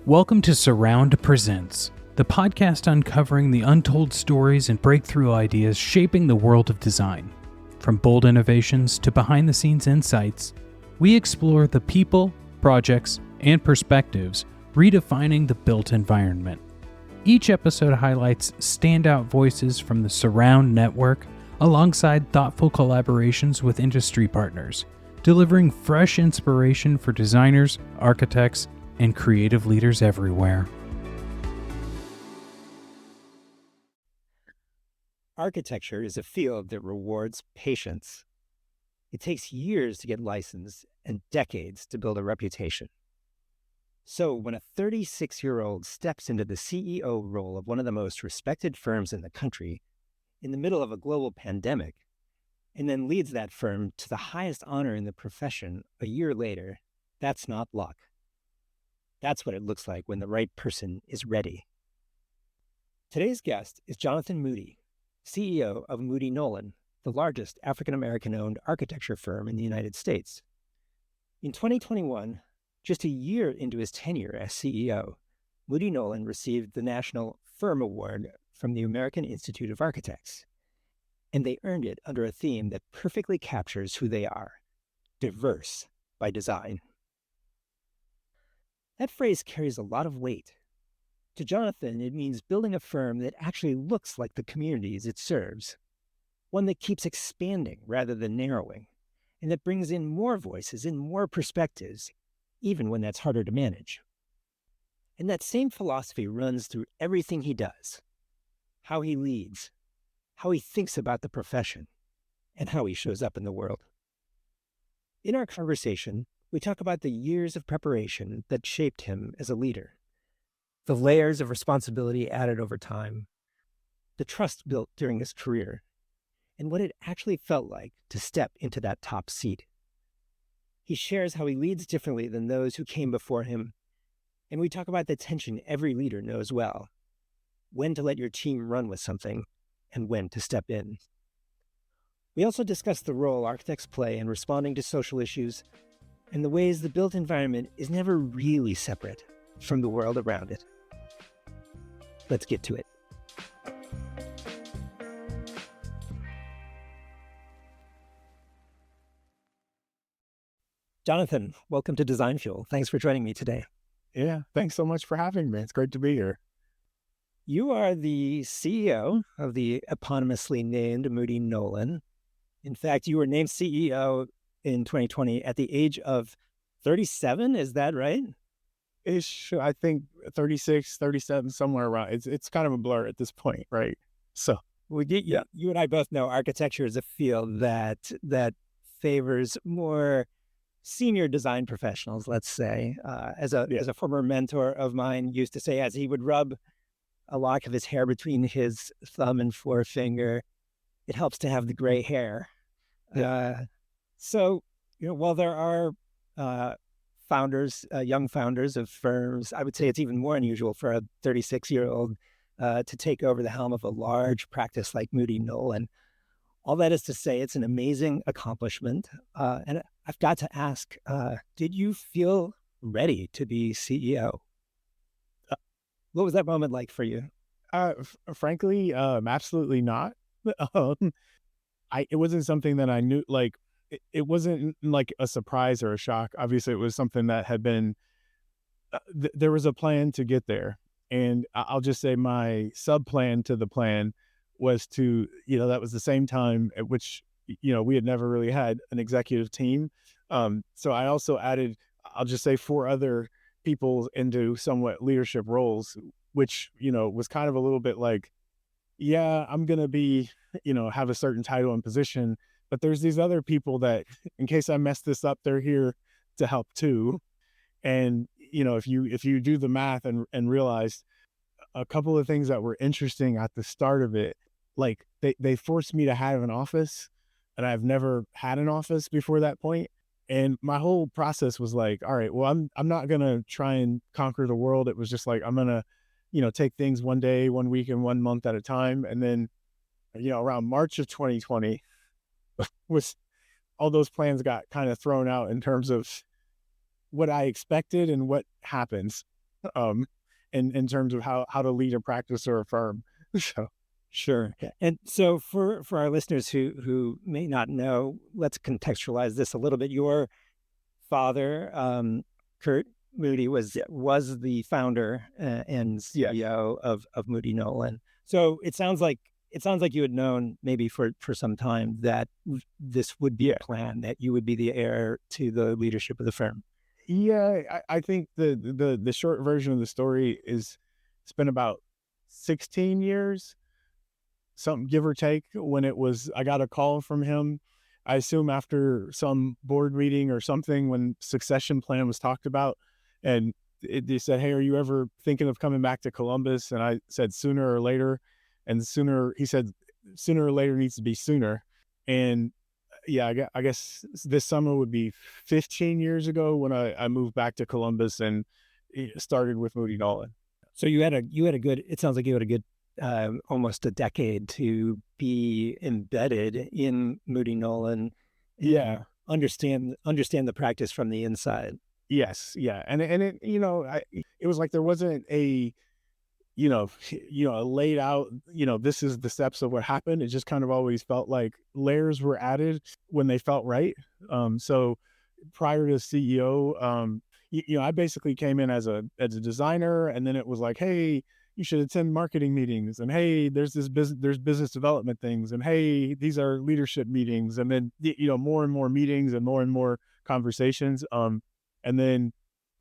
Welcome to Surround Presents, the podcast uncovering the untold stories and breakthrough ideas shaping the world of design. From bold innovations to behind-the-scenes insights, we explore the people, projects, and perspectives redefining the built environment. Each episode highlights standout voices from the Surround Network alongside thoughtful collaborations with industry partners, delivering fresh inspiration for designers, architects, and creative leaders everywhere. Architecture is a field that rewards patience. It takes years to get licensed and decades to build a reputation. So when a 36-year-old steps into the CEO role of one of the most respected firms in the country, in the middle of a global pandemic, and then leads that firm to the highest honor in the profession a year later, that's not luck. That's what it looks like when the right person is ready. Today's guest is Jonathan Moody, CEO of Moody Nolan, the largest African-American-owned architecture firm in the United States. In 2021, just a year into his tenure as CEO, Moody Nolan received the National Firm Award from the American Institute of Architects, and they earned it under a theme that perfectly captures who they are: diverse by design. That phrase carries a lot of weight. To Jonathan, it means building a firm that actually looks like the communities it serves, one that keeps expanding rather than narrowing, and that brings in more voices and more perspectives, even when that's harder to manage. And that same philosophy runs through everything he does: how he leads, how he thinks about the profession, and how he shows up in the world. In our conversation, we talk about the years of preparation that shaped him as a leader, the layers of responsibility added over time, the trust built during his career, and what it actually felt like to step into that top seat. He shares how he leads differently than those who came before him, and we talk about the tension every leader knows well: when to let your team run with something and when to step in. We also discuss the role architects play in responding to social issues and the ways the built environment is never really separate from the world around it. Let's get to it. Jonathan, welcome to Design Fuel. Thanks for joining me today. Yeah, thanks so much for having me. It's great to be here. You are the CEO of the eponymously named Moody Nolan. In fact, you were named CEO in 2020 at the age of 37, is that right? Ish, I think 36, 37, somewhere around. It's kind of a blur at this point, right? So, you and I both know architecture is a field that favors more senior design professionals, let's say. As a former mentor of mine used to say, as he would rub a lock of his hair between his thumb and forefinger, it helps to have the gray hair. So, while there are young founders of firms, I would say it's even more unusual for a 36-year-old to take over the helm of a large practice like Moody Nolan. All that is to say, it's an amazing accomplishment. And I've got to ask, did you feel ready to be CEO? What was that moment like for you? Frankly, absolutely not. It wasn't something that I knew, it wasn't like a surprise or a shock. Obviously, it was something that had been, there was a plan to get there. And I'll just say my sub-plan to the plan was to, that was the same time at which, we had never really had an executive team. So I also added, I'll just say 4 other people into somewhat leadership roles, which, was kind of a little bit like, yeah, I'm going to be, have a certain title and position, but there's these other people that, in case I mess this up, they're here to help too. And, if you do the math and realize a couple of things that were interesting at the start of it, like they forced me to have an office, and I've never had an office before that point. And my whole process was like, all right, well, I'm not going to try and conquer the world. It was just like, I'm going to, take things one day, 1 week, and 1 month at a time. And then, around March of 2020 was all those plans got kind of thrown out in terms of what I expected and what happens. in terms of how to lead a practice or a firm. So Sure. And so for our listeners who may not know, let's contextualize this a little bit. Your father, Kurt Moody, was the founder and CEO of Moody Nolan. So it sounds like you had known maybe for some time that this would be a plan, that you would be the heir to the leadership of the firm. yeah, I think the short version of the story is it's been about 16 years, something give or take, when I got a call from him. I assume after some board meeting or something when succession plan was talked about, and they said, "Hey, are you ever thinking of coming back to Columbus?" And I said, "Sooner or later." And he said, "Sooner or later needs to be sooner." And yeah, I guess this summer would be 15 years ago when I moved back to Columbus and started with Moody Nolan. So you had a good. It sounds like you had a good almost a decade to be embedded in Moody Nolan. Yeah. Understand the practice from the inside. Yes. Yeah. And it, it was like there wasn't a, laid out, this is the steps of what happened. It just kind of always felt like layers were added when they felt right. So prior to CEO, I basically came in as a designer, and then it was like, hey, you should attend marketing meetings, and hey, there's business development things, and hey, these are leadership meetings, and then more and more meetings and more conversations. And then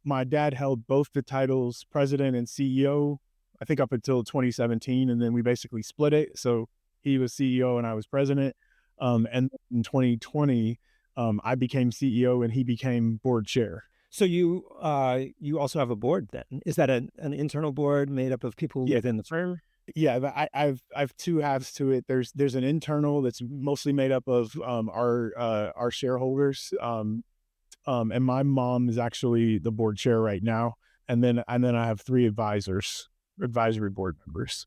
my dad held both the titles president and CEO, I think up until 2017, and then we basically split it. So he was CEO and I was president. And in 2020, I became CEO and he became board chair. So you also have a board then? Is that an internal board made up of people within the firm? Yeah, I've two halves to it. There's an internal that's mostly made up of our shareholders. And my mom is actually the board chair right now. And then I have three advisory board members.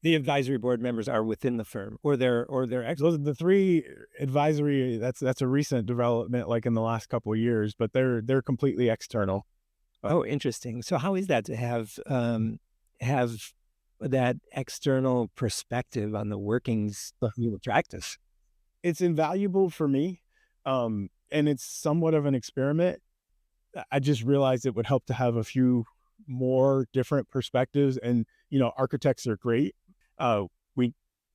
The advisory board members are within the firm, or they're Those are the three advisory. That's a recent development, like in the last couple of years, but they're completely external. Oh, interesting. So how is that to have that external perspective on the workings of the practice? It's invaluable for me, and it's somewhat of an experiment. I just realized it would help to have a few more different perspectives, and architects are great. We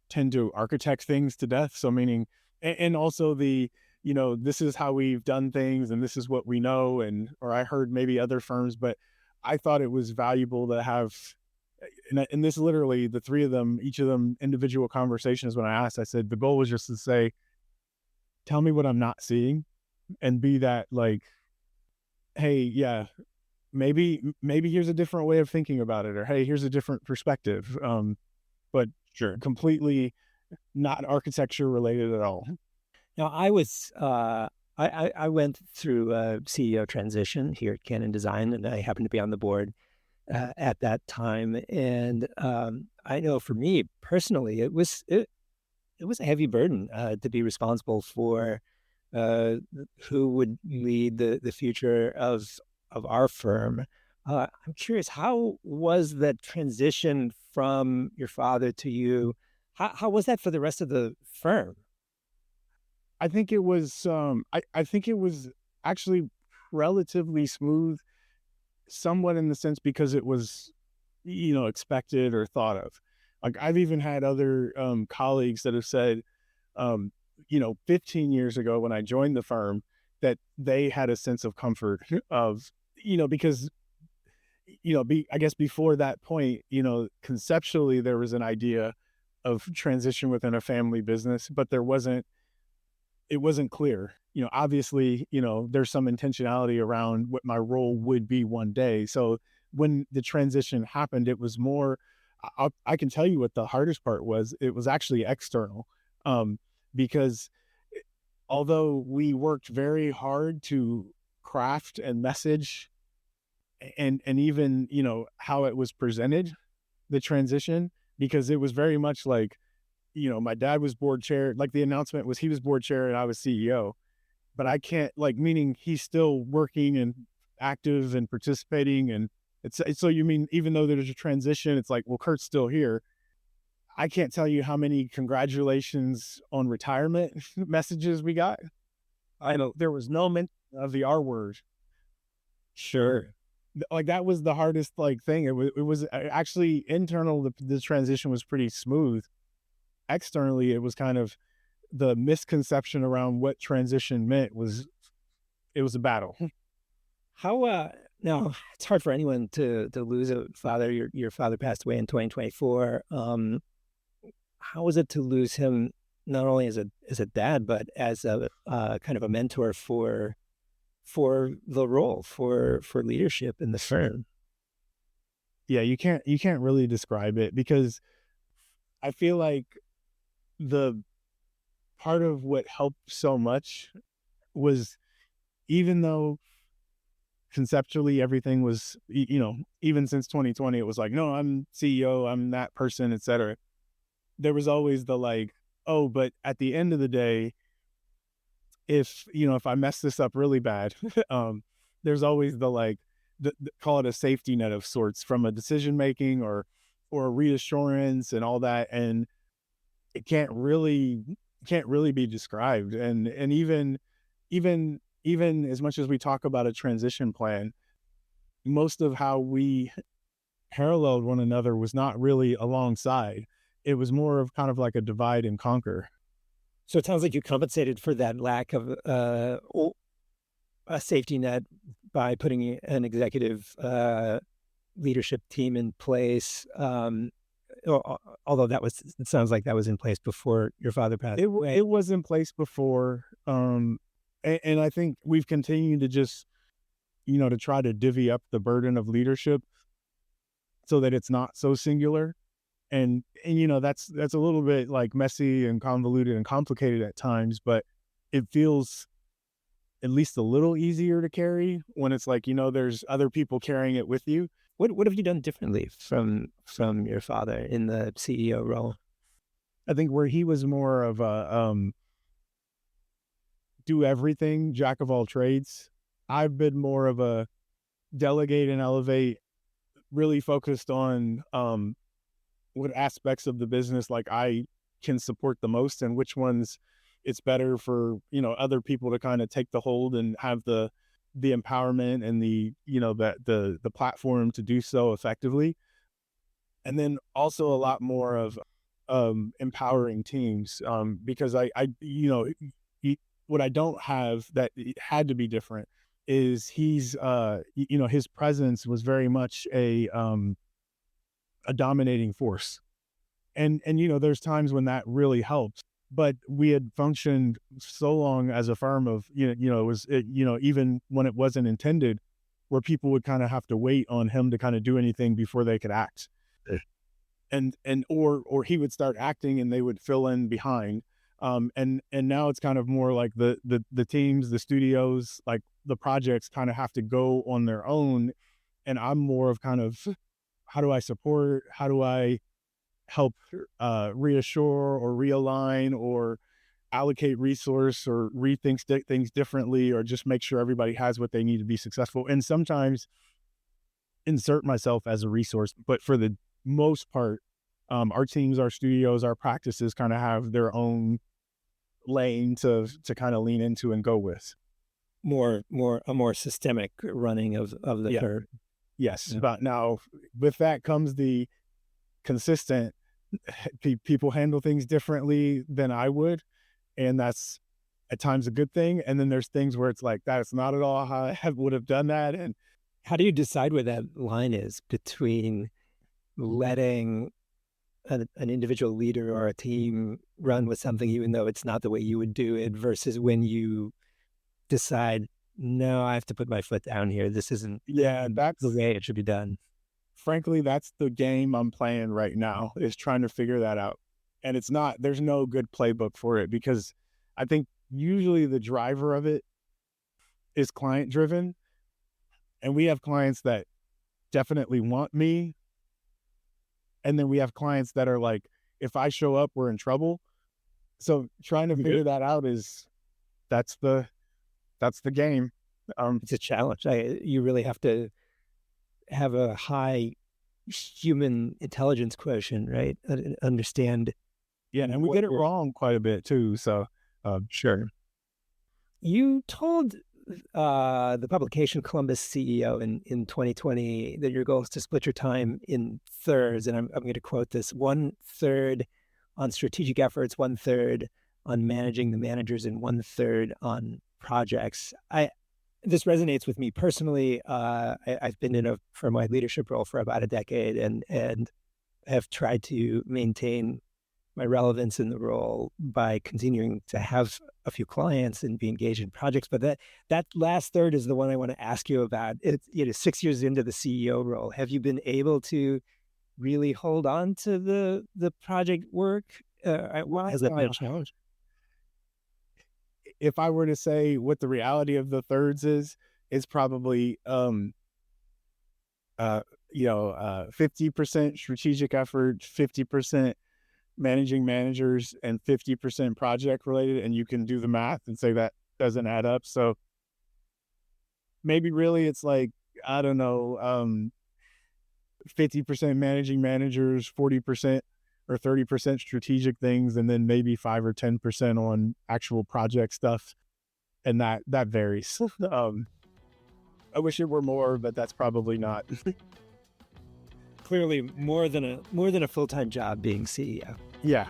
tend to architect things to death. So meaning, and also this is how we've done things and this is what we know. Or I heard maybe other firms, but I thought it was valuable to have, and this literally the three of them, each of them individual conversations. When I asked, I said, the goal was just to say, tell me what I'm not seeing, and be that like, hey, yeah, maybe here's a different way of thinking about it, or hey, here's a different perspective. But Sure. completely not architecture related at all. Now, I was I went through a CEO transition here at Canon Design, and I happened to be on the board at that time. And I know for me personally, it was a heavy burden to be responsible for who would lead the future of our firm. I'm curious, how was that transition from your father to you? How was that for the rest of the firm? I think it was I think it was actually relatively smooth, somewhat in the sense because it was expected or thought of. Like I've even had other colleagues that have said 15 years ago when I joined the firm that they had a sense of comfort of because I guess before that point, conceptually there was an idea of transition within a family business, but it wasn't clear. Obviously, there's some intentionality around what my role would be one day. So when the transition happened, it was more, I can tell you what the hardest part was. It was actually external, because although we worked very hard to craft and message and even how it was presented, the transition, because it was very much like my dad was board chair, like the announcement was he was board chair and I was CEO, but I can't, like, meaning he's still working and active and participating, and It's so you mean even though there's a transition, it's like, well, Kurt's still here. I can't tell you how many congratulations on retirement messages we got. I know there was no mention of the R word. Sure. Like that was the hardest like thing. It was actually internal. The transition was pretty smooth. Externally, it was kind of the misconception around what transition meant was it was a battle. How now it's hard for anyone to lose a father. Your father passed away in 2024. How was it to lose him not only as a dad, but as a kind of a mentor for the role for leadership in the firm? Yeah, you can't really describe it because I feel like the part of what helped so much was even though conceptually everything was even since 2020 it was like, no, I'm CEO, I'm that person, etc. There was always the like, oh, but at the end of the day, if I mess this up really bad, there's always the like call it a safety net of sorts from a decision making or reassurance and all that, and it can't really be described. And even as much as we talk about a transition plan, most of how we paralleled one another was not really alongside. It was more of kind of like a divide and conquer. So it sounds like you compensated for that lack of a safety net by putting an executive leadership team in place. Although it sounds like that was in place before your father passed away. It was in place before, and I think we've continued to just to try to divvy up the burden of leadership so that it's not so singular. And that's a little bit like messy and convoluted and complicated at times, but it feels at least a little easier to carry when it's like there's other people carrying it with you. What have you done differently from your father in the CEO role? I think where he was more of a do everything, jack of all trades, I've been more of a delegate and elevate, really focused on what aspects of the business like I can support the most and which ones it's better for other people to kind of take the hold and have the empowerment and the platform to do so effectively. And then also a lot more of empowering teams, because what I don't have that it had to be different is he's his presence was very much a dominating force. And there's times when that really helps, but we had functioned so long as a firm of even when it wasn't intended, where people would kind of have to wait on him to kind of do anything before they could act. And or he would start acting and they would fill in behind. And now it's kind of more like the teams, the studios, like the projects kind of have to go on their own, and I'm more of kind of, how do I support? How do I help reassure or realign or allocate resource or rethink things differently, or just make sure everybody has what they need to be successful? And sometimes insert myself as a resource, but for the most part, our teams, our studios, our practices kind of have their own lane to kind of lean into and go with. A more systemic running of the curve. Yes, yeah. But now with that comes the consistent people handle things differently than I would, and that's at times a good thing. And then there's things where it's like, that's not at all how I would have done that. And how do you decide where that line is between letting an individual leader or a team run with something, even though it's not the way you would do it, versus when you decide, no, I have to put my foot down here. This isn't that's the way it should be done. Frankly, that's the game I'm playing right now, is trying to figure that out. And there's no good playbook for it, because I think usually the driver of it is client driven. And we have clients that definitely want me. And then we have clients that are like, if I show up, we're in trouble. So trying to figure that out that's the game. It's a challenge. You really have to have a high human intelligence quotient, right? Understand. Yeah, and we get it wrong quite a bit too. So, sure. You told the publication Columbus CEO in 2020 that your goal is to split your time in thirds, and I'm going to quote this: 1/3 on strategic efforts, 1/3 on managing the managers, and 1/3 on projects. This resonates with me personally. I've been in a firm-wide leadership role for about a decade, and have tried to maintain my relevance in the role by continuing to have a few clients and be engaged in projects. But that last third is the one I want to ask you about. It's 6 years into the CEO role. Have you been able to really hold on to the project work? Has that been a challenge? If I were to say what the reality of the thirds is probably 50% strategic effort, 50% managing managers, and 50% project related. And you can do the math and say that doesn't add up. So maybe really it's like, I don't know, 50% managing managers, 40% or 30% strategic things, and then maybe 5 or 10% on actual project stuff. And that varies. I wish it were more, but that's probably not. Clearly more than a full-time job being CEO. Yeah.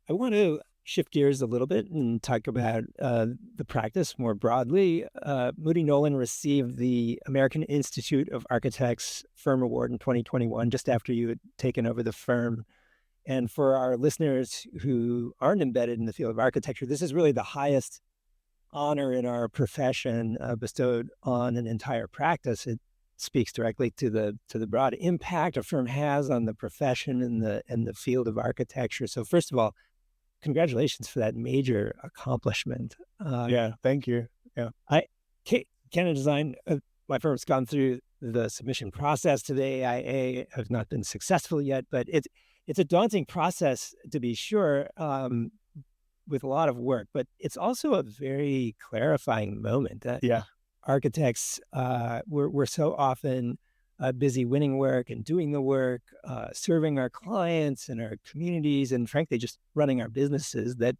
I want to shift gears a little bit and talk about the practice more broadly. Moody Nolan received the American Institute of Architects Firm Award in 2021, just after you had taken over the firm. And for our listeners who aren't embedded in the field of architecture, this is really the highest honor in our profession bestowed on an entire practice. It speaks directly to the broad impact a firm has on the profession and the field of architecture. So first of all, congratulations for that major accomplishment. Yeah, thank you. Yeah, Canada Design, my firm's gone through the submission process to the AIA. Have not been successful yet, but it's a daunting process, to be sure, with a lot of work. But it's also a very clarifying moment. Yeah, architects, we're so often busy winning work and doing the work, serving our clients and our communities, and frankly, just running our businesses, that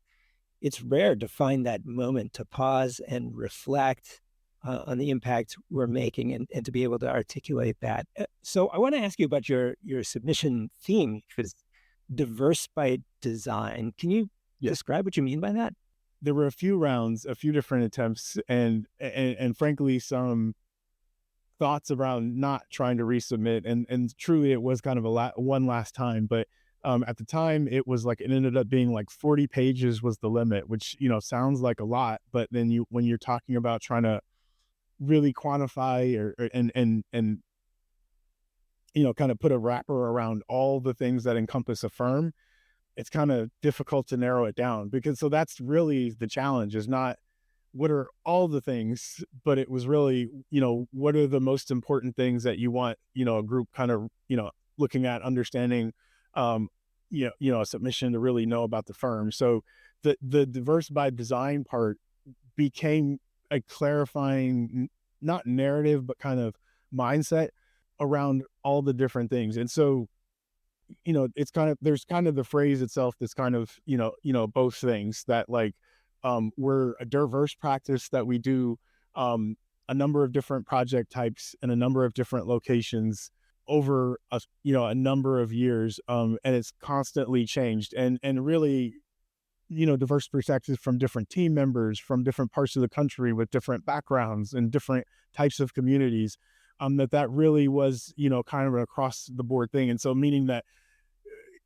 it's rare to find that moment to pause and reflect on the impact we're making and to be able to articulate that. So I want to ask you about your submission theme, because diverse by design. Can you describe what you mean by that? There were a few rounds, a few different attempts, and frankly, some thoughts around not trying to resubmit. And truly, it was kind of one last time. But at the time, it was like, it ended up being like 40 pages was the limit, which, sounds like a lot. But then when you're talking about trying to really quantify and kind of put a wrapper around all the things that encompass a firm, it's kind of difficult to narrow it down, because so that's really the challenge, is not what are all the things, but it was really, what are the most important things that you want, a group kind of, looking at, understanding, a submission to really know about the firm. So the diverse by design part became a clarifying, not narrative, but kind of mindset around all the different things. And so, it's kind of, there's kind of the phrase itself that's kind of, both things, that like, we're a diverse practice, that we do a number of different project types in a number of different locations over a number of years, and it's constantly changed, and really, diverse perspectives from different team members from different parts of the country with different backgrounds and different types of communities, that really was, kind of an across the board thing. And so, meaning that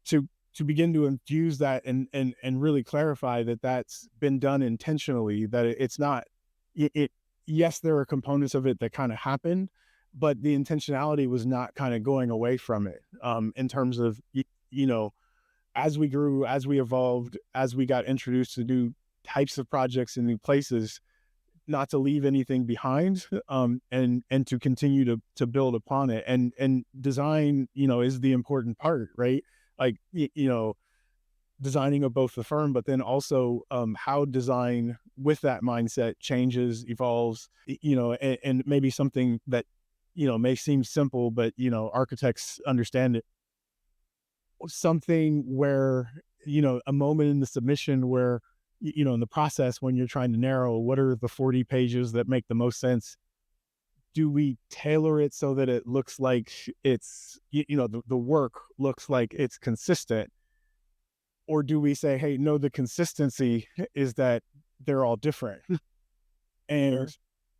to begin to infuse that and really clarify that that's been done intentionally, that it's not, yes, there are components of it that kind of happened, but the intentionality was not kind of going away from it, in terms of, as we grew, as we evolved, as we got introduced to new types of projects in new places, not to leave anything behind, and to continue to build upon it. And design, is the important part, right? Like, designing of both the firm, but then also how design with that mindset changes, evolves, and maybe something that, may seem simple, but, architects understand it. Something where, a moment in the submission where, in the process, when you're trying to narrow what are the 40 pages that make the most sense, do we tailor it so that it looks like it's, the work looks like it's consistent? Or do we say, hey, no, the consistency is that they're all different? And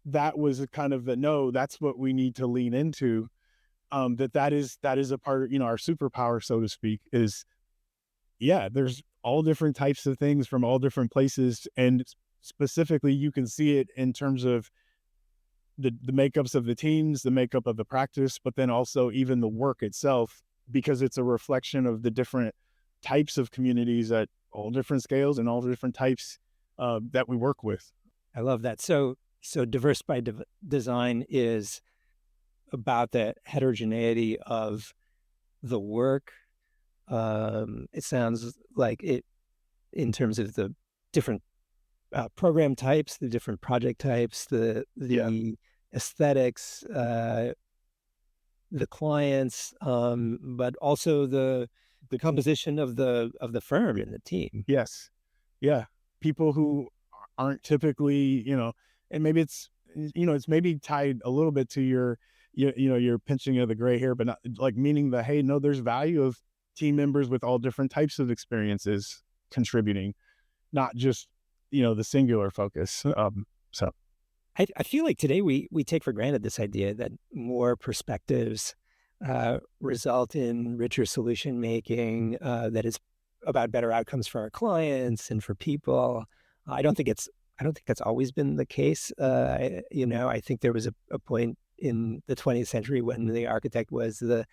that was a kind of the, no, that's what we need to lean into. That is a part of, our superpower, so to speak, is, there's all different types of things from all different places. And specifically, you can see it in terms of the makeups of the teams, the makeup of the practice, but then also even the work itself, because it's a reflection of the different types of communities at all different scales and all the different types that we work with. I love that. So diverse by design is about the heterogeneity of the work. It sounds like it, in terms of the different program types, the different project types, the aesthetics, the clients, but also the composition of the firm and the team. Yes. Yeah. People who aren't typically, and maybe it's, it's maybe tied a little bit to your pinching of the gray hair, but not like meaning that, hey, no, there's value of team members with all different types of experiences contributing, not just, the singular focus. So I feel like today we take for granted this idea that more perspectives result in richer solution making that is about better outcomes for our clients and for people. I don't think that's always been the case. I think there was a point in the 20th century when the architect was the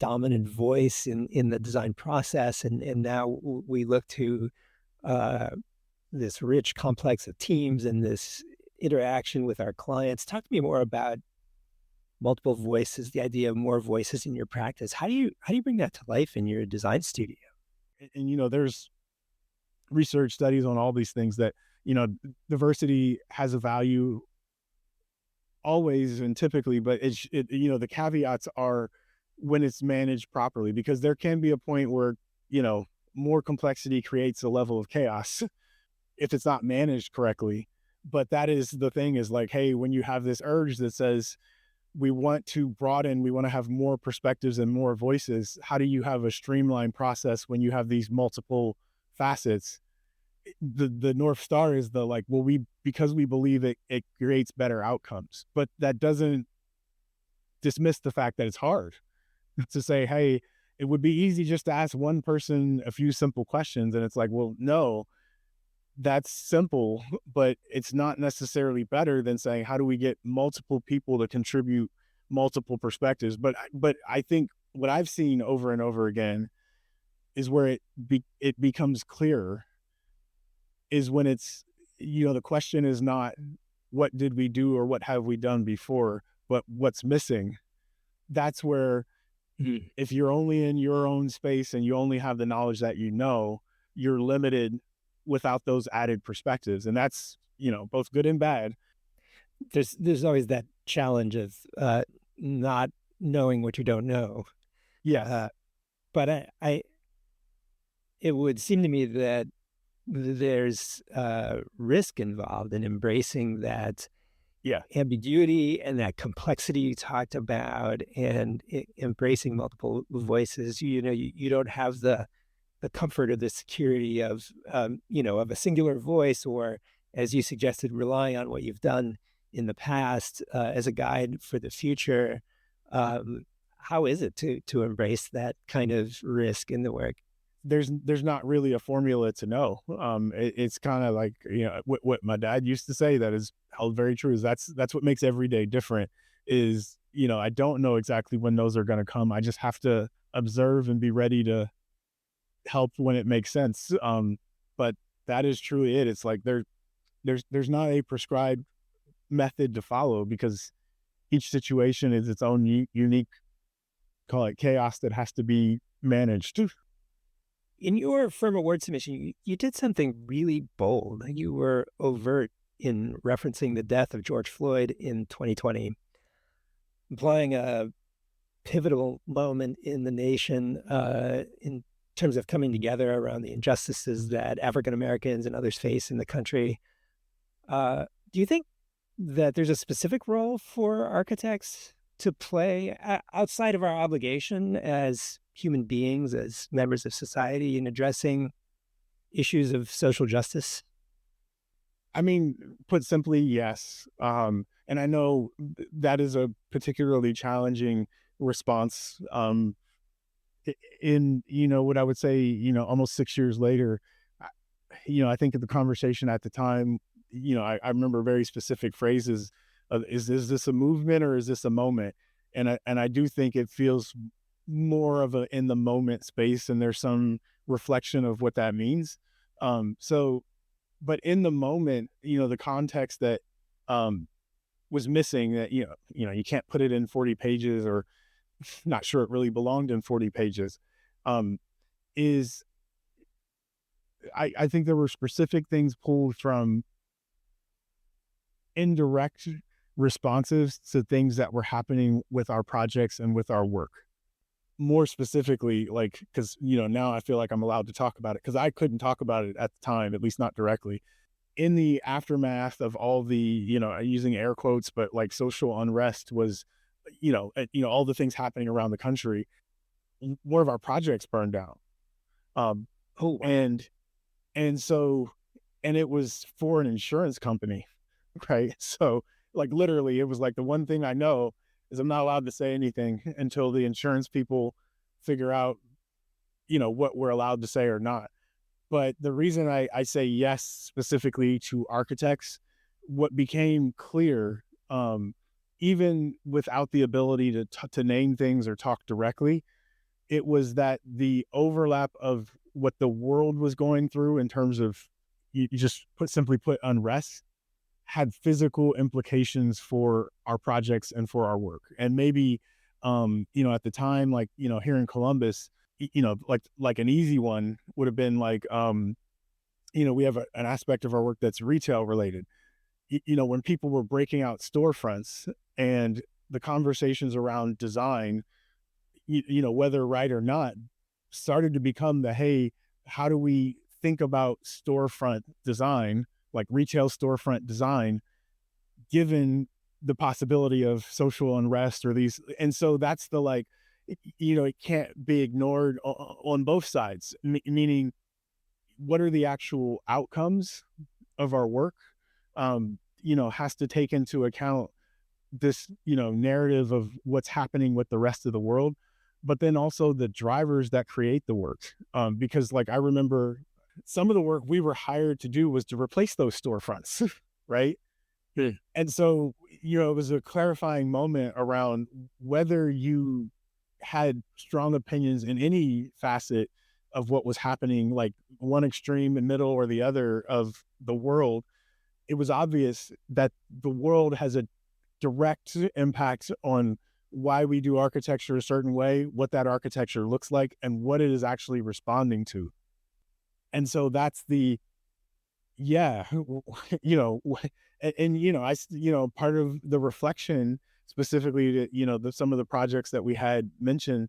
dominant voice in the design process, and now we look to this rich complex of teams and this interaction with our clients. Talk to me more about multiple voices, the idea of more voices in your practice. How do you bring that to life in your design studio? And there's research studies on all these things that, diversity has a value always and typically, but the caveats are when it's managed properly, because there can be a point where, more complexity creates a level of chaos if it's not managed correctly. But that is the thing, is like, hey, when you have this urge that says we want to broaden, we want to have more perspectives and more voices, how do you have a streamlined process when you have these multiple facets? The North Star is the like, well, because we believe it creates better outcomes, but that doesn't dismiss the fact that it's hard to say, hey, it would be easy just to ask one person a few simple questions. And it's like, well, no, that's simple, but it's not necessarily better than saying, how do we get multiple people to contribute multiple perspectives? But I think what I've seen over and over again is where it becomes clearer is when it's, the question is not what did we do or what have we done before, but what's missing. That's where if you're only in your own space and you only have the knowledge that you're limited without those added perspectives. And that's, both good and bad. There's always that challenge of not knowing what you don't know. Yeah. But it would seem to me that there's risk involved in embracing that ambiguity and that complexity you talked about, and embracing multiple voices. You don't have the comfort or the security of of a singular voice, or, as you suggested, relying on what you've done in the past as a guide for the future. How is it to embrace that kind of risk in the work? There's not really a formula to know. It's kind of like, what my dad used to say that is held very true, is that's what makes every day different is, I don't know exactly when those are going to come. I just have to observe and be ready to help when it makes sense. But that is truly it. It's like there's not a prescribed method to follow, because each situation is its own unique, call it chaos, that has to be managed. In your firm award submission, you did something really bold. You were overt in referencing the death of George Floyd in 2020, implying a pivotal moment in the nation in terms of coming together around the injustices that African Americans and others face in the country. Do you think that there's a specific role for architects to play outside of our obligation as human beings, as members of society, in addressing issues of social justice? I mean, put simply, yes. And I know that is a particularly challenging response. In, what I would say, almost 6 years later, I- I think of the conversation at the time, I remember very specific phrases of, is this a movement or is this a moment? And I do think it feels more of a in the moment space, and there's some reflection of what that means. So, but in the moment, the context that um, was missing, that you can't put it in 40 pages, or not sure it really belonged in 40 pages. Um, is I think there were specific things pulled from indirect responses to things that were happening with our projects and with our work. More specifically, like, because now I feel like I'm allowed to talk about it, because I couldn't talk about it at the time, at least not directly. In the aftermath of all the, using air quotes, but like social unrest was, all the things happening around the country, more of our projects burned down. Um, Oh, and and so, and it was for an insurance company, right? So, like, literally, it was like the one thing I know is I'm not allowed to say anything until the insurance people figure out, what we're allowed to say or not. But the reason I say yes specifically to architects, what became clear, even without the ability to name things or talk directly, it was that the overlap of what the world was going through in terms of, you just simply put, unrest, had physical implications for our projects and for our work. And maybe, at the time, like, here in Columbus, like an easy one would have been like, we have an aspect of our work that's retail related. When people were breaking out storefronts, and the conversations around design, whether right or not, started to become the, hey, how do we think about storefront design, like retail storefront design, given the possibility of social unrest or these. And so that's the, like, it can't be ignored on both sides, meaning, what are the actual outcomes of our work, has to take into account this, narrative of what's happening with the rest of the world, but then also the drivers that create the work. Because, like, I remember some of the work we were hired to do was to replace those storefronts, right? And so, it was a clarifying moment around whether you had strong opinions in any facet of what was happening, like one extreme and middle or the other of the world. It was obvious that the world has a direct impact on why we do architecture a certain way, what that architecture looks like, and what it is actually responding to. And so that's the, yeah, part of the reflection, specifically to, some of the projects that we had mentioned,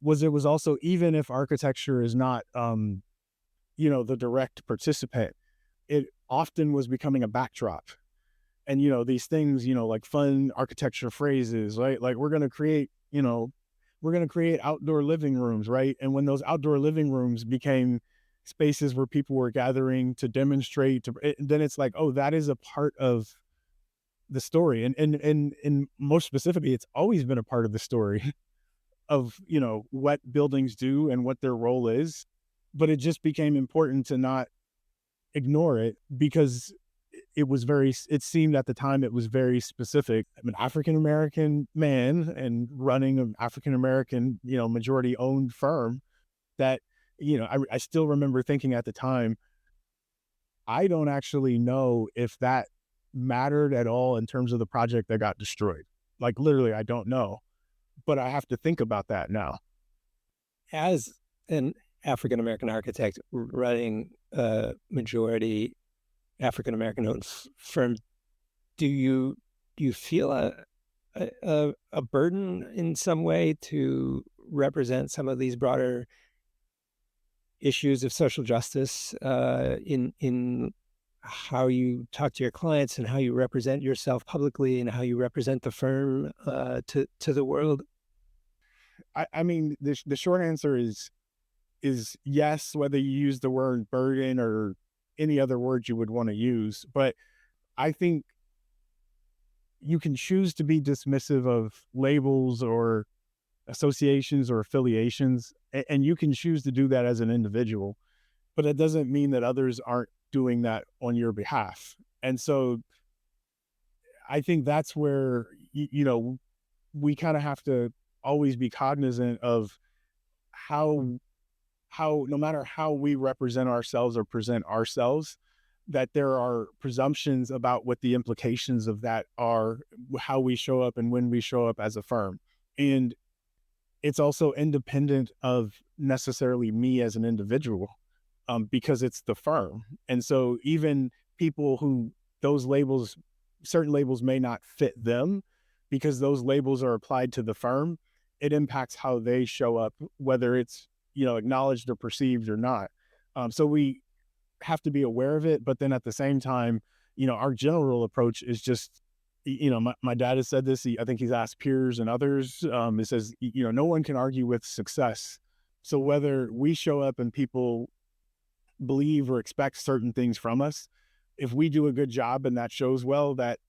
was it was also, even if architecture is not, the direct participant, it often was becoming a backdrop. And, these things, like fun architecture phrases, right? Like, we're going to create outdoor living rooms, right? And when those outdoor living rooms became spaces where people were gathering to demonstrate, then it's like, oh, that is a part of the story. And most specifically, it's always been a part of the story of, what buildings do and what their role is. But it just became important to not ignore it, because it seemed at the time it was very specific. I'm an African American man and running an African American, majority owned firm, that, I still remember thinking at the time, I don't actually know if that mattered at all in terms of the project that got destroyed. Like, literally, I don't know, but I have to think about that now. as an African-American architect running a majority African-American owned firm, do you feel a burden in some way to represent some of these broader issues of social justice in how you talk to your clients and how you represent yourself publicly and how you represent the firm to the world? I mean, the short answer is yes, whether you use the word burden or any other word you would want to use. But I think you can choose to be dismissive of labels or associations or affiliations, and you can choose to do that as an individual, but it doesn't mean that others aren't doing that on your behalf. And so I think that's where, we kind of have to always be cognizant of how no matter how we represent ourselves or present ourselves, that there are presumptions about what the implications of that are, how we show up and when we show up as a firm. And it's also independent of necessarily me as an individual, because it's the firm. And so even people who certain labels may not fit them because those labels are applied to the firm, it impacts how they show up, whether it's, acknowledged or perceived or not. So we have to be aware of it. But then at the same time, our general approach is just, my dad has said this. I think he's asked peers and others. It says, no one can argue with success. So whether we show up and people believe or expect certain things from us, if we do a good job and that shows well, that's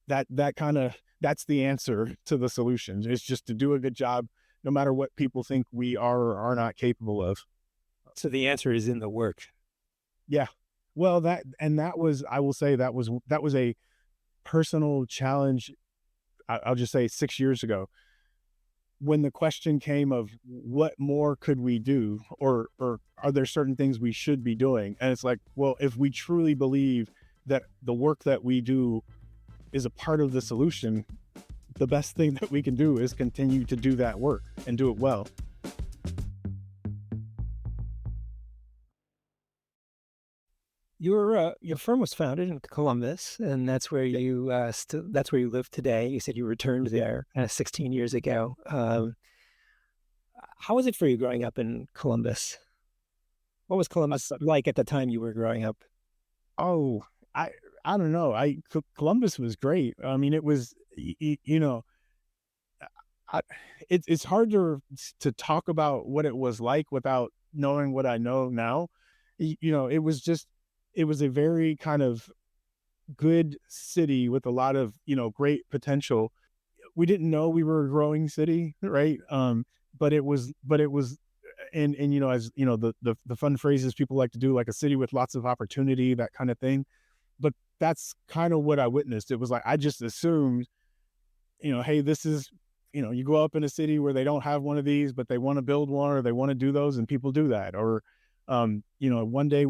the answer to the solution. It's just to do a good job, no matter what people think we are or are not capable of. So the answer is in the work. Yeah. Well, I will say that was a personal challenge. I'll just say 6 years ago, when the question came of what more could we do, or are there certain things we should be doing? And it's like, well, if we truly believe that the work that we do is a part of the solution, the best thing that we can do is continue to do that work and do it well. Your firm was founded in Columbus, and that's where you that's where you live today. You said you returned there 16 years ago. How was it for you growing up in Columbus? What was Columbus like at the time you were growing up? Oh, I don't know. Columbus was great. I mean, it was, it's hard to talk about what it was like without knowing what I know now. It was a very kind of good city with a lot of, great potential. We didn't know we were a growing city, right? But it was, and as the fun phrases people like to do, like a city with lots of opportunity, that kind of thing. But that's kind of what I witnessed. It was like, I just assumed, hey, this is, you go up in a city where they don't have one of these, but they want to build one, or they want to do those, and people do that. Or, one day,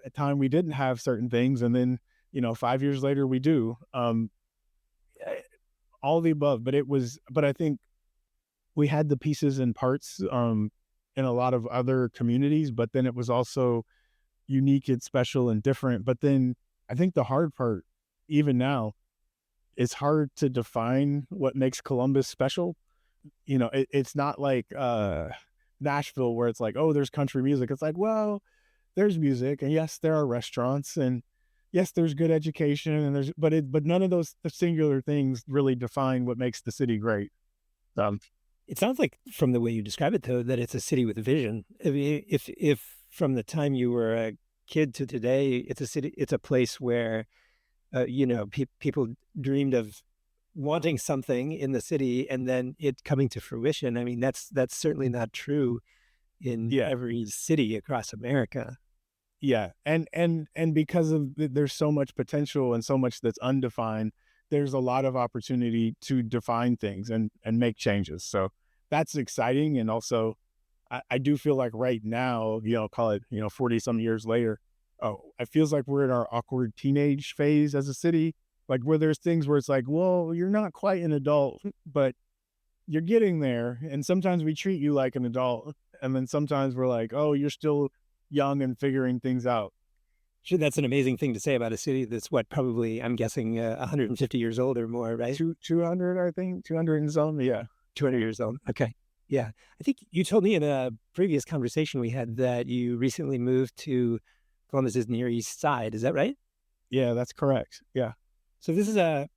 at time we didn't have certain things, and then, 5 years later we do. All the above. But I think we had the pieces and parts in a lot of other communities, but then it was also unique and special and different. But then I think the hard part, even now, it's hard to define what makes Columbus special. It's not like Nashville, where it's like, oh, there's country music. It's like, well, there's music, and yes, there are restaurants, and yes, there's good education, and but none of those singular things really define what makes the city great. It sounds like, from the way you describe it, though, that it's a city with a vision. I mean, if from the time you were a kid to today, it's a place where people dreamed of wanting something in the city and then it coming to fruition. I mean, that's certainly not true in every city across America. Yeah. And because there's so much potential and so much that's undefined, there's a lot of opportunity to define things and make changes. So that's exciting. And also I do feel like right now, call it, 40 some years later, it feels like we're in our awkward teenage phase as a city, like where there's things where it's like, well, you're not quite an adult, but you're getting there. And sometimes we treat you like an adult. And then sometimes we're like, oh, you're still young and figuring things out. Sure, that's an amazing thing to say about a city that's what, probably, I'm guessing, 150 years old or more, right? 200, I think, 200 and some. Yeah. 200 years old. Okay. Yeah. I think you told me in a previous conversation we had that you recently moved to Columbus's Near East Side. Is that right? Yeah, that's correct. Yeah. So this is a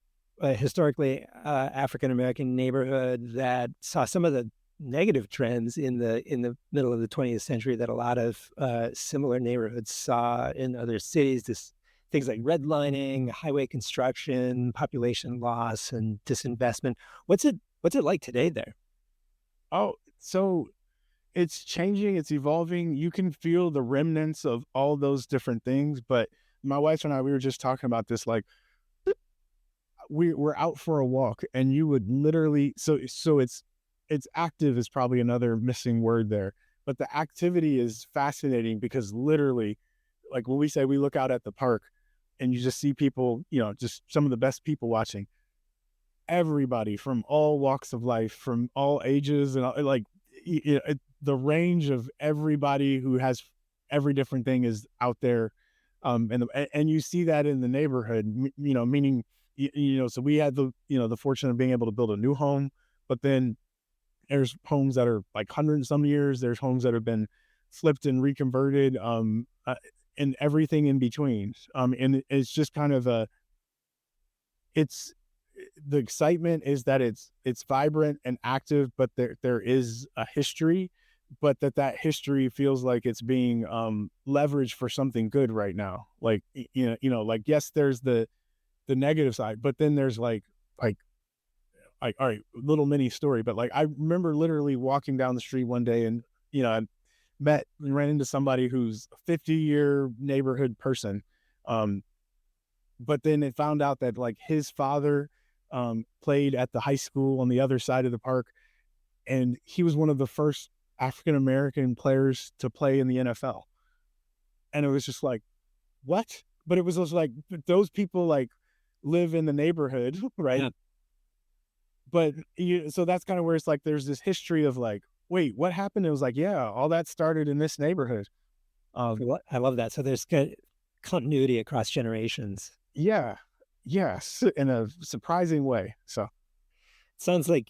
historically African American neighborhood that saw some of the negative trends in the middle of the 20th century that a lot of similar neighborhoods saw in other cities. Things like redlining, highway construction, population loss, and disinvestment. What's it like today there? Oh, so it's changing, it's evolving. You can feel the remnants of all those different things. But my wife and I, we were just talking about this. Like, we're out for a walk, and you would literally, so it's active is probably another missing word there. But the activity is fascinating because literally, like when we say we look out at the park and you just see people, just some of the best people watching, everybody from all walks of life, from all ages, and like the range of everybody who has every different thing is out there. And you see that in the neighborhood, meaning, so we had the fortune of being able to build a new home, but then there's homes that are like 100 and some years. There's homes that have been flipped and reconverted, and everything in between. And it's just kind of it's the excitement is that it's vibrant and active, but there is a history, but that history feels like it's being leveraged for something good right now. Like, like, yes, there's the negative side, but then there's like all right, little mini story, but like I remember literally walking down the street one day, and I ran into somebody who's a 50-year neighborhood person, but then it found out that like his father played at the high school on the other side of the park, and he was one of the first African American players to play in the NFL. And it was just like, what? But it was just like those people like live in the neighborhood, right? Yeah. But so that's kind of where it's like there's this history of like, wait, what happened? It was like, yeah, all that started in this neighborhood. I love that. So there's continuity across generations. Yeah, yes, in a surprising way. So Sounds like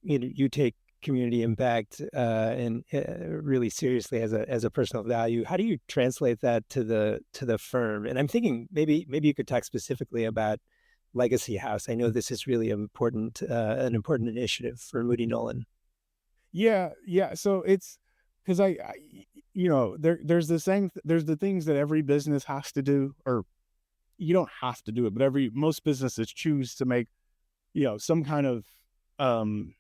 you take community impact and really seriously as a personal value. How do you translate that to the firm? And I'm thinking maybe you could talk specifically about Legacy House. I know this is really important, an important initiative for Moody Nolan. yeah, yeah. So it's because there's the same, there's the things that every business has to do, or you don't have to do it, but most businesses choose to make, some kind of um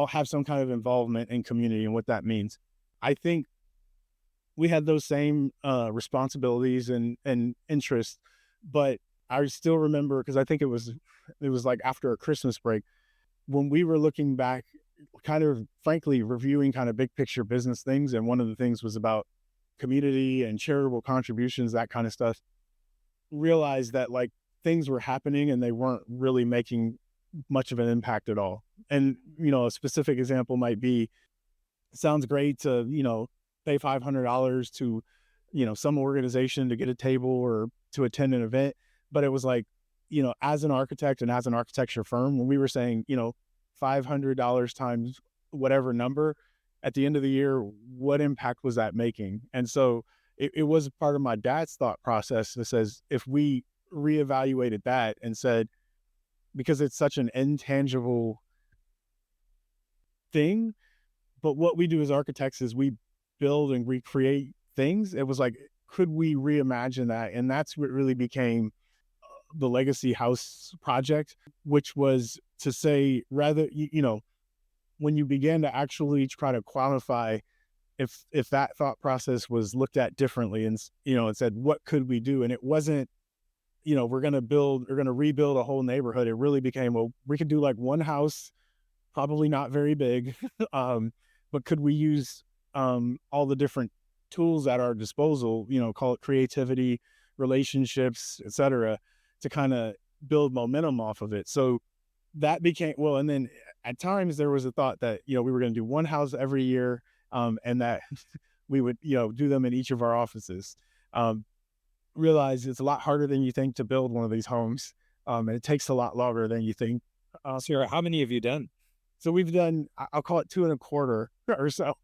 have some kind of involvement in community and what that means. I think we had those same responsibilities and interests, but I still remember, because I think it was like after a Christmas break when we were looking back, kind of frankly reviewing kind of big picture business things, and one of the things was about community and charitable contributions, that kind of stuff. Realized that like things were happening and they weren't really making much of an impact at all. And a specific example might be, it sounds great to pay $500 to some organization to get a table or to attend an event, but it was like, as an architect and as an architecture firm, when we were saying $500 times whatever number, at the end of the year, what impact was that making? And so it was part of my dad's thought process that says, if we reevaluated that and said, because it's such an intangible thing, but what we do as architects is we build and recreate things. It was like, could we reimagine that? And that's what really became the Legacy House project, which was to say, rather, when you began to actually try to quantify if that thought process was looked at differently, and and said, what could we do? And it wasn't, we're going to rebuild a whole neighborhood. It really became, well, we could do like one house, probably not very big, but could we use all the different tools at our disposal, call it creativity, relationships, etc., to kind of build momentum off of it. So that became, well, and then at times there was a thought that, we were going to do one house every year, and that we would, do them in each of our offices. Realize it's a lot harder than you think to build one of these homes. And it takes a lot longer than you think. Sarah, how many have you done? So we've done, I'll call it 2.25 or so.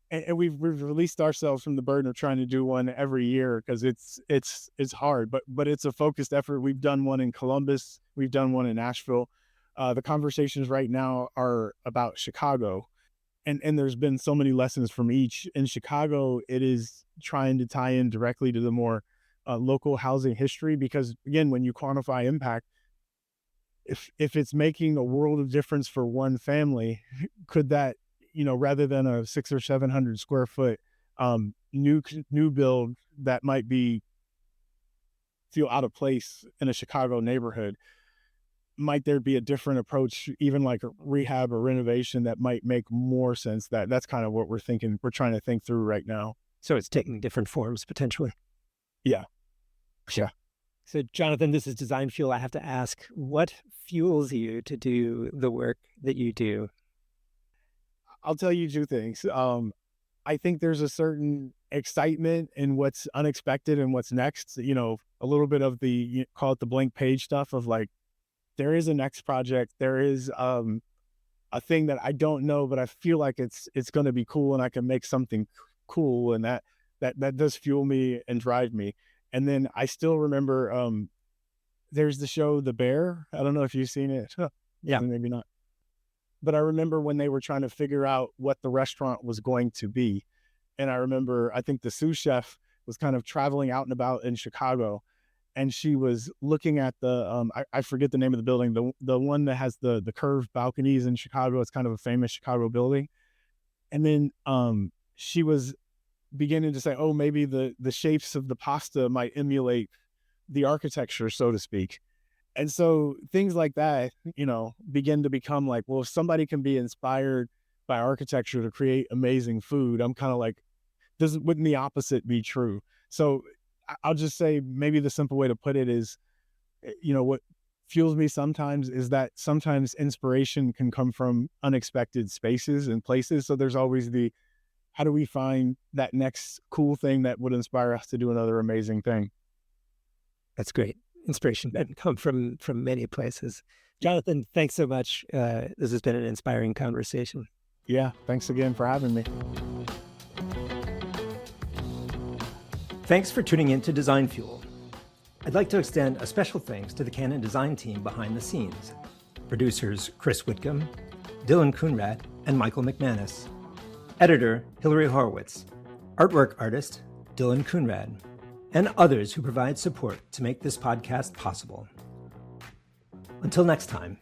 And we've released ourselves from the burden of trying to do one every year, because it's hard, but it's a focused effort. We've done one in Columbus. We've done one in Nashville. The conversations right now are about Chicago, and there's been so many lessons from each. In Chicago, it is trying to tie in directly to the more local housing history, because again, when you quantify impact, if it's making a world of difference for one family, could that, rather than a 600 or 700 square foot new build that might feel out of place in a Chicago neighborhood, might there be a different approach, even like a rehab or renovation, that might make more sense? That's kind of what we're trying to think through right now. So it's taking different forms potentially. Yeah. So Jonathan, this is Design Fuel. I have to ask, what fuels you to do the work that you do? I'll tell you two things. I think there's a certain excitement in what's unexpected and what's next. A little bit of the, call it the blank page stuff of like, there is a next project. There is a thing that I don't know, but I feel like it's going to be cool, and I can make something cool, and that does fuel me and drive me. And then I still remember there's the show The Bear. I don't know if you've seen it. Yeah, maybe not. But I remember when they were trying to figure out what the restaurant was going to be. And I remember, I think the sous chef was kind of traveling out and about in Chicago, and she was looking at the, I forget the name of the building, the one that has the curved balconies in Chicago. It's kind of a famous Chicago building. And then she was beginning to say, oh, maybe the shapes of the pasta might emulate the architecture, so to speak. And so things like that, begin to become like, well, if somebody can be inspired by architecture to create amazing food, I'm kind of like, wouldn't the opposite be true? So I'll just say, maybe the simple way to put it is, what fuels me sometimes is that sometimes inspiration can come from unexpected spaces and places. So there's always how do we find that next cool thing that would inspire us to do another amazing thing? That's great. Inspiration can come from many places. Jonathan, thanks so much. This has been an inspiring conversation. Yeah, thanks again for having me. Thanks for tuning in to Design Fuel. I'd like to extend a special thanks to the Canon design team behind the scenes. Producers Chris Whitcomb, Dylan Coonrad, and Michael McManus. Editor Hillary Horowitz. Artwork artist Dylan Coonrad. And others who provide support to make this podcast possible. Until next time.